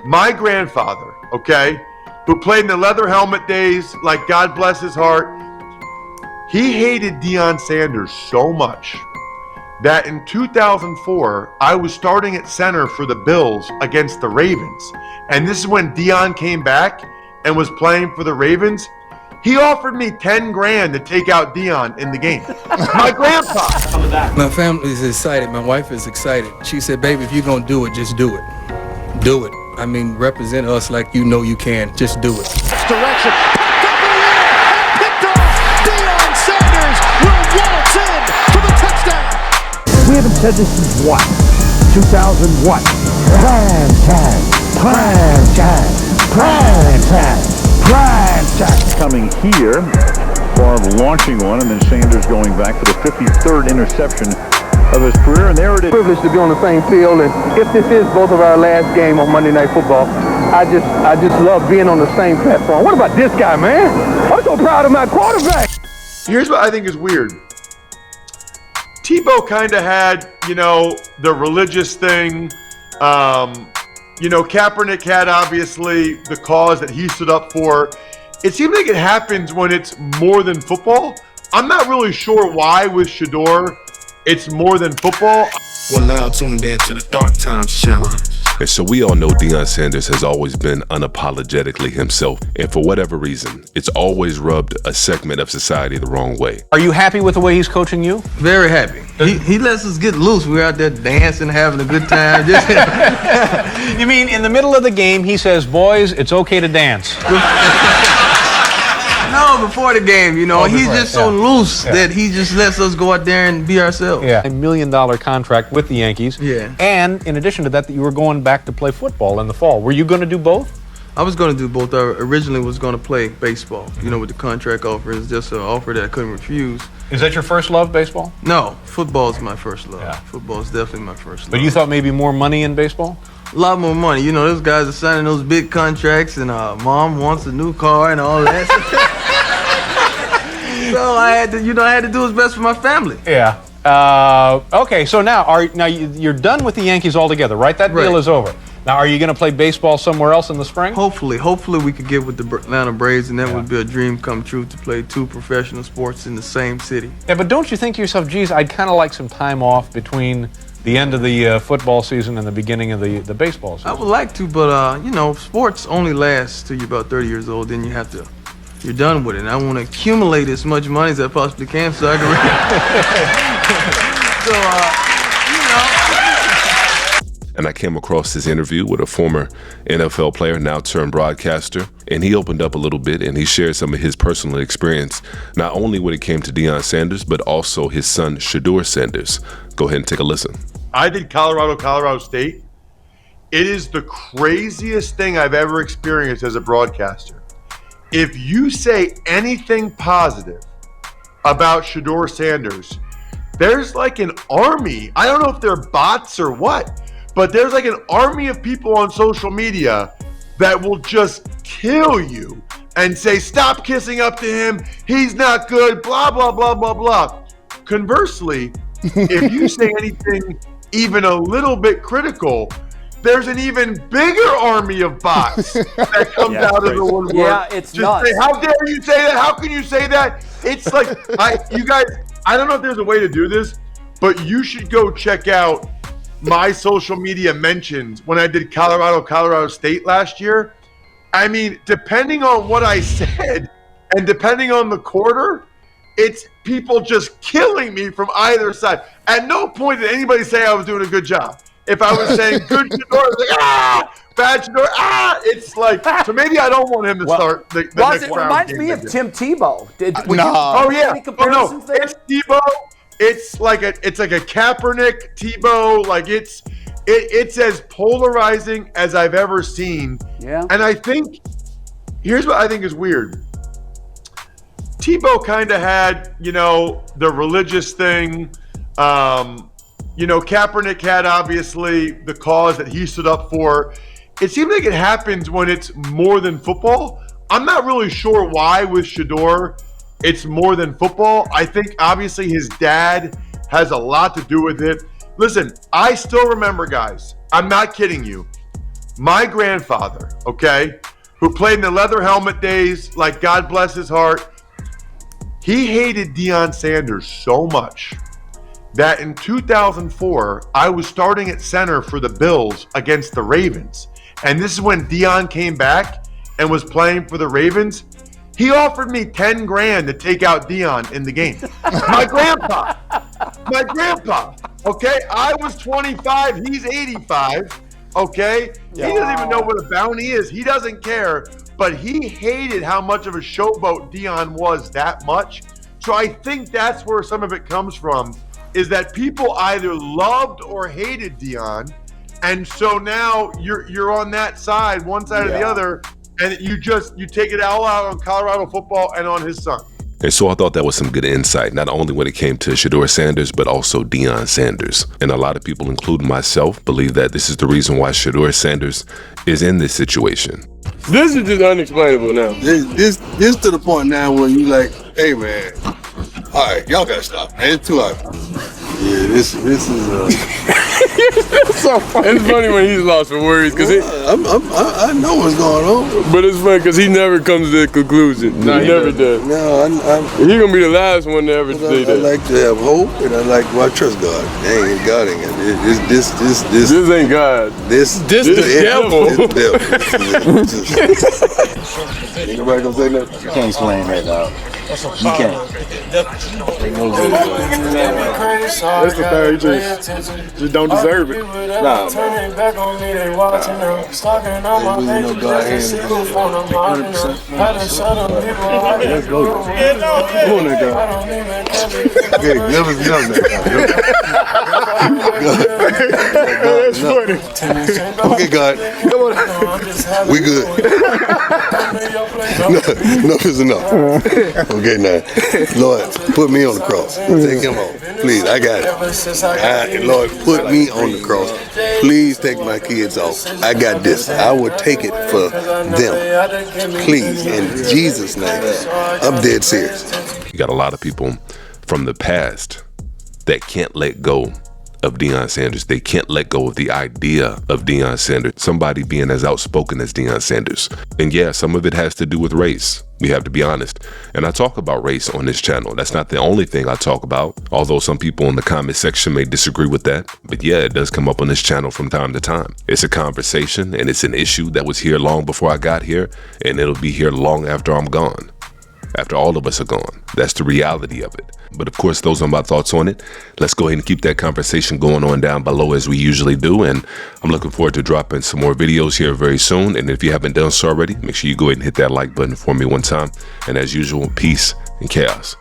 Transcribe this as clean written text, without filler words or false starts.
my grandfather, okay, who played in the leather helmet days, like God bless his heart, he hated Deion Sanders so much that in 2004, I was starting at center for the Bills against the Ravens. And this is when Deion came back and was playing for the Ravens. He offered me 10 grand to take out Deion in the game. My grandpa. My family is excited. My wife is excited. She said, baby, if you're going to do it, just do it. Do it. I mean, represent us like you know you can. Just do it. Direction. Picked off. Deion Sanders will waltz in for the touchdown. We haven't said this since what? 2001. Prime time. Prime time. Prime time. Prime time. Coming here, Favre launching one, and then Sanders going back for the 53rd interception of his career, and there it is. Privileged to be on the same field, and if this is both of our last game on Monday Night Football, I just love being on the same platform. What about this guy, man? I'm so proud of my quarterback. Here's what I think is weird. Tebow kind of had, the religious thing. Kaepernick had obviously the cause that he stood up for. It seems like it happens when it's more than football. I'm not really sure why with Shedeur it's more than football. Well, now tuned in to the Dark Times Challenge. And so we all know Deion Sanders has always been unapologetically himself. And for whatever reason, it's always rubbed a segment of society the wrong way. Are you happy with the way he's coaching you? Very happy. He lets us get loose. We're out there dancing, having a good time. You mean in the middle of the game, he says, boys, it's okay to dance. No, before the game, he's just so loose that he just lets us go out there and be ourselves. Yeah. $1 million contract with the Yankees. Yeah. And in addition to that you were going back to play football in the fall. Were you going to do both? I was going to do both. I originally was going to play baseball, with the contract offer. It's just an offer that I couldn't refuse. Is that your first love, baseball? No, football is my first love. Yeah. Football is definitely my first love. But you thought maybe more money in baseball? A lot more money. Those guys are signing those big contracts, and mom wants a new car and all that. So I had to do what's best for my family. Yeah. Okay, so now you're done with the Yankees altogether, right? That deal is over. Now, are you going to play baseball somewhere else in the spring? Hopefully we could get with the Atlanta Braves, and that would be a dream come true to play two professional sports in the same city. Yeah, but don't you think to yourself, geez, I'd kind of like some time off between the end of the football season and the beginning of the baseball season? I would like to, but sports only last till you're about 30 years old. Then you're done with it. And I want to accumulate as much money as I possibly can so I can. And I came across this interview with a former NFL player, now turned broadcaster, and he opened up a little bit and he shared some of his personal experience, not only when it came to Deion Sanders, but also his son, Shedeur Sanders. Go ahead and take a listen. I did Colorado State. It is the craziest thing I've ever experienced as a broadcaster. If you say anything positive about Shedeur Sanders, there's like an army. I don't know if they're bots or what, but there's like an army of people on social media that will just kill you and say, stop kissing up to him. He's not good, blah, blah, blah, blah, blah. Conversely, if you say anything even a little bit critical, there's an even bigger army of bots that comes out of the woodwork. Yeah, it's nuts. Say, how dare you say that? How can you say that? It's like, you guys, I don't know if there's a way to do this, but you should go check out my social media mentions when I did Colorado State last year. I mean, depending on what I said and depending on the quarter, it's people just killing me from either side. At no point did anybody say I was doing a good job. If I was saying good Shedeur, it's like, bad Shedeur, it's like, so maybe I don't want him to start the next round. It reminds me of Tim Tebow. It's Tebow. It's like a Kaepernick Tebow. Like it's as polarizing as I've ever seen. Yeah. And I think here's what I think is weird. Tebow kind of had, the religious thing. Kaepernick had obviously the cause that he stood up for. It seems like it happens when it's more than football. I'm not really sure why with Shedeur it's more than football. I think obviously his dad has a lot to do with it. Listen, I still remember, guys, I'm not kidding you. my grandfather, okay, who played in the leather helmet days, like God bless his heart, he hated Deion Sanders so much that in 2004, I was starting at center for the Bills against the Ravens. And this is when Deion came back and was playing for the Ravens. He offered me 10 grand to take out Deion in the game. My grandpa, okay? I was 25, he's 85, okay? Yeah. He doesn't even know what a bounty is. He doesn't care, but he hated how much of a showboat Deion was that much. So I think that's where some of it comes from, is that people either loved or hated Deion, and so now you're on that side, one side or the other, and you take it all out on Colorado football and on his son. And so I thought that was some good insight, not only when it came to Shedeur Sanders, but also Deion Sanders. And a lot of people, including myself, believe that this is the reason why Shedeur Sanders is in this situation. This is just unexplainable now. This to the point now where you like, hey man, all right, y'all gotta stop, man. It's too hot. Yeah, this is it's so funny. It's funny when he's lost for words because I know what's going on. But it's funny because he never comes to that conclusion. No, he never does. No, he's gonna be the last one to ever say that. I like to have hope, and I like to trust God. Dang, God ain't this ain't God. This the devil. This the devil. Ain't nobody gonna say nothing. You can't explain that, dog. You can't. That's the thing, just don't deserve it. Nah. Let's go. Come on, that guy. Okay, never done that. That's funny. Okay, God. Come on. We good. Enough is enough. Okay, now, Lord, put me on the cross. Take him home. Please, I got it. Lord, put me on the cross. Please take my kids off. I got this. I will take it for them. Please, in Jesus' name. I'm dead serious. You got a lot of people from the past that can't let go of Deion Sanders. They can't let go of the idea of Deion Sanders, somebody being as outspoken as Deion Sanders. And yeah, some of it has to do with race. We have to be honest. And I talk about race on this channel. That's not the only thing I talk about, although some people in the comment section may disagree with that. But yeah, it does come up on this channel from time to time. It's a conversation and it's an issue that was here long before I got here, and it'll be here long after I'm gone. After all of us are gone. That's the reality of it. But of course, those are my thoughts on it. Let's go ahead and keep that conversation going on down below as we usually do. And I'm looking forward to dropping some more videos here very soon. And if you haven't done so already, make sure you go ahead and hit that like button for me one time. And as usual, peace and chaos.